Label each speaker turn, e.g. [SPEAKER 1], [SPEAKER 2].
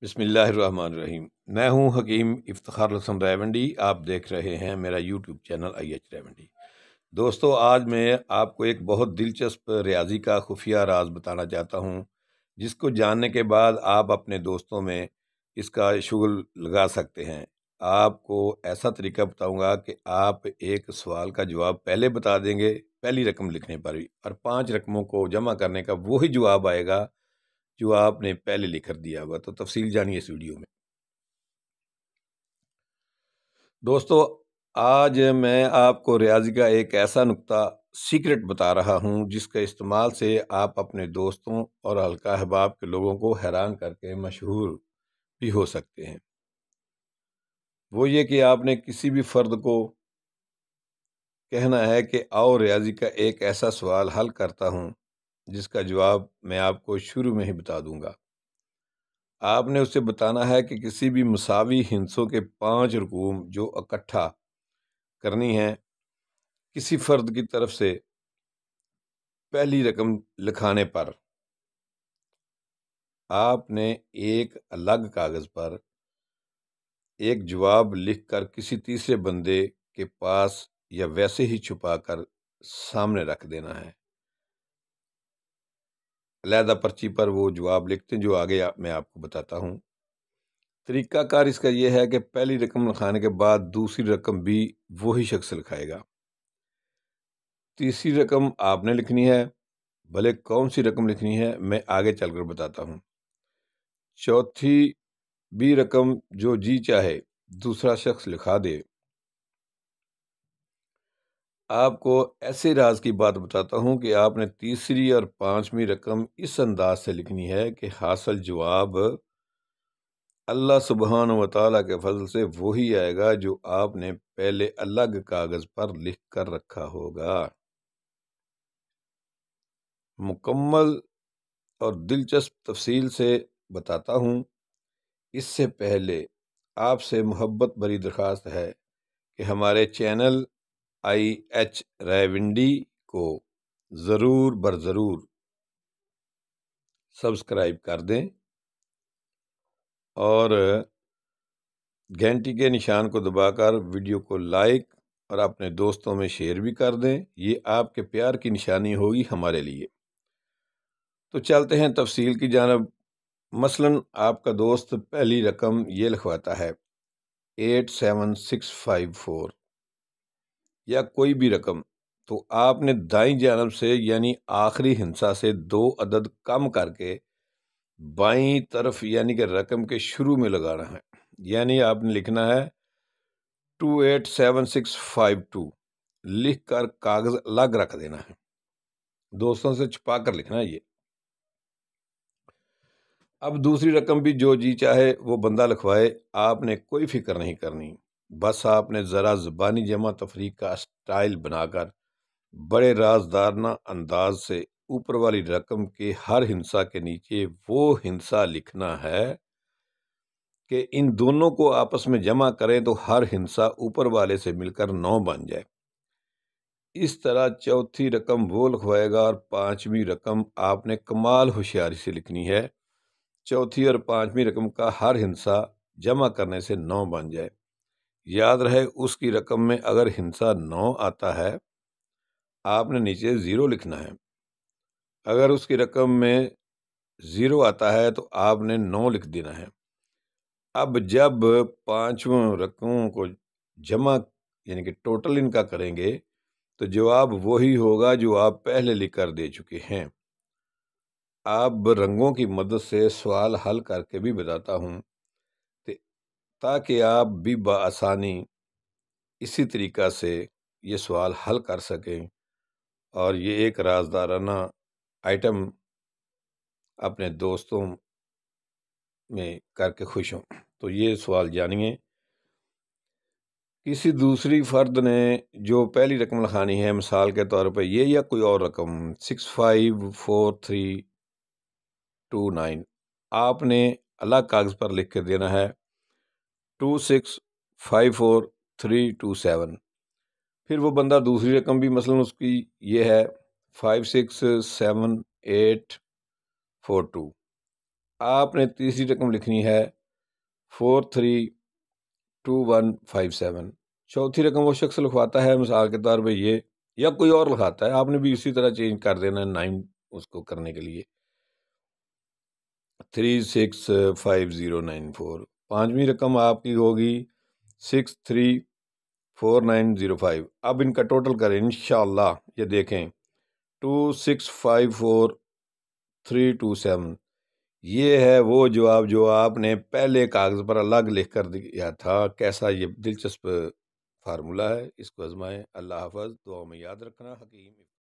[SPEAKER 1] بسم اللہ الرحمن الرحیم۔ میں ہوں حکیم افتخار الحسن ریونڈی۔ آپ دیکھ رہے ہیں میرا یوٹیوب چینل IH ریونڈی۔ دوستو، آج میں آپ کو ایک بہت دلچسپ ریاضی کا خفیہ راز بتانا چاہتا ہوں، جس کو جاننے کے بعد آپ اپنے دوستوں میں اس کا شغل لگا سکتے ہیں۔ آپ کو ایسا طریقہ بتاؤں گا کہ آپ ایک سوال کا جواب پہلے بتا دیں گے پہلی رقم لکھنے پر ہی، اور 5 رقموں کو جمع کرنے کا وہی جواب آئے گا جو آپ نے پہلے لکھ کر دیا ہوا۔ تو تفصیل جانیے اس ویڈیو میں۔ دوستو، آج میں آپ کو ریاضی کا ایک ایسا نقطہ سیکرٹ بتا رہا ہوں جس کے استعمال سے آپ اپنے دوستوں اور حلقہ احباب کے لوگوں کو حیران کر کے مشہور بھی ہو سکتے ہیں۔ وہ یہ کہ آپ نے کسی بھی فرد کو کہنا ہے کہ آؤ ریاضی کا ایک ایسا سوال حل کرتا ہوں جس کا جواب میں آپ کو شروع میں ہی بتا دوں گا۔ آپ نے اسے بتانا ہے کہ کسی بھی مساوی ہندسوں کے 5 رقوم جو اکٹھا کرنی ہے کسی فرد کی طرف سے پہلی رقم لکھانے پر، آپ نے ایک الگ کاغذ پر ایک جواب لکھ کر کسی تیسرے بندے کے پاس یا ویسے ہی چھپا کر سامنے رکھ دینا ہے۔ علیحدہ پرچی پر وہ جواب لکھتے ہیں جو آگے میں آپ کو بتاتا ہوں۔ طریقہ کار اس کا یہ ہے کہ پہلی رقم لکھانے کے بعد دوسری رقم بھی وہی شخص لکھائے گا۔ تیسری رقم آپ نے لکھنی ہے، بھلے کون سی رقم لکھنی ہے میں آگے چل کر بتاتا ہوں۔ چوتھی بھی رقم جو جی چاہے دوسرا شخص لکھا دے۔ آپ کو ایسے راز کی بات بتاتا ہوں کہ آپ نے تیسری اور 5ویں رقم اس انداز سے لکھنی ہے کہ حاصل جواب اللہ سبحانہ و تعالیٰ کے فضل سے وہی آئے گا جو آپ نے پہلے الگ کاغذ پر لکھ کر رکھا ہوگا۔ مکمل اور دلچسپ تفصیل سے بتاتا ہوں۔ اس سے پہلے آپ سے محبت بھری درخواست ہے کہ ہمارے چینل IH ریونڈی کو ضرور برضرور سبسکرائب کر دیں اور گھنٹی کے نشان کو دبا کر ویڈیو کو لائک اور اپنے دوستوں میں شیئر بھی کر دیں۔ یہ آپ کے پیار کی نشانی ہوگی ہمارے لیے۔ تو چلتے ہیں تفصیل کی جانب۔ مثلاً آپ کا دوست پہلی رقم یہ لکھواتا ہے 87654 یا کوئی بھی رقم، تو آپ نے دائیں جانب سے یعنی آخری ہندسہ سے 2 عدد کم کر کے بائیں طرف یعنی کہ رقم کے شروع میں لگانا ہے۔ یعنی آپ نے لکھنا ہے 287652 لکھ کر کاغذ الگ رکھ دینا ہے، دوستوں سے چھپا کر لکھنا ہے یہ۔ اب دوسری رقم بھی جو جی چاہے وہ بندہ لکھوائے، آپ نے کوئی فکر نہیں کرنی، بس آپ نے ذرا زبانی جمع تفریق کا سٹائل بنا کر بڑے رازدارانہ انداز سے اوپر والی رقم کے ہر ہندسہ کے نیچے وہ ہندسہ لکھنا ہے کہ ان دونوں کو آپس میں جمع کریں تو ہر ہندسہ اوپر والے سے مل کر 9 بن جائے۔ اس طرح چوتھی رقم وہ لکھوائے گا اور 5ویں رقم آپ نے کمال ہوشیاری سے لکھنی ہے۔ چوتھی اور 5ویں رقم کا ہر ہندسہ جمع کرنے سے 9 بن جائے۔ یاد رہے اس کی رقم میں اگر ہندسہ 9 آتا ہے آپ نے نیچے 0 لکھنا ہے، اگر اس کی رقم میں 0 آتا ہے تو آپ نے 9 لکھ دینا ہے۔ اب جب 5 رقموں کو جمع یعنی کہ ٹوٹل ان کا کریں گے تو جواب وہی ہوگا جو آپ پہلے لکھ کر دے چکے ہیں۔ اب رنگوں کی مدد سے سوال حل کر کے بھی بتاتا ہوں تاکہ آپ بھی بآسانی اسی طریقہ سے یہ سوال حل کر سکیں اور یہ ایک رازدارانہ آئٹم اپنے دوستوں میں کر کے خوش ہوں۔ تو یہ سوال جانیے۔ کسی دوسری فرد نے جو پہلی رقم لکھانی ہے، مثال کے طور پہ یہ یا کوئی اور رقم 654329، آپ نے الگ کاغذ پر لکھ کے دینا ہے 2654327۔ پھر وہ بندہ دوسری رقم بھی مثلاً اس کی یہ ہے 56782، آپ نے تیسری رقم لکھنی ہے 432157۔ چوتھی رقم وہ شخص لکھواتا ہے مثال کے طور پہ یہ، یا کوئی اور لکھاتا ہے، آپ نے بھی اسی طرح چینج کر دینا ہے 9 اس کو کرنے کے لیے 365094۔ پانچویں رقم آپ کی ہوگی 634905۔ اب ان کا ٹوٹل کریں انشاءاللہ، یہ دیکھیں 2654327۔ یہ ہے وہ جواب جو آپ نے پہلے کاغذ پر الگ لکھ کر دیا تھا۔ کیسا یہ دلچسپ فارمولہ ہے، اس کو آزمائیں۔ اللہ حافظ، دعاؤں میں یاد رکھنا۔ حکیم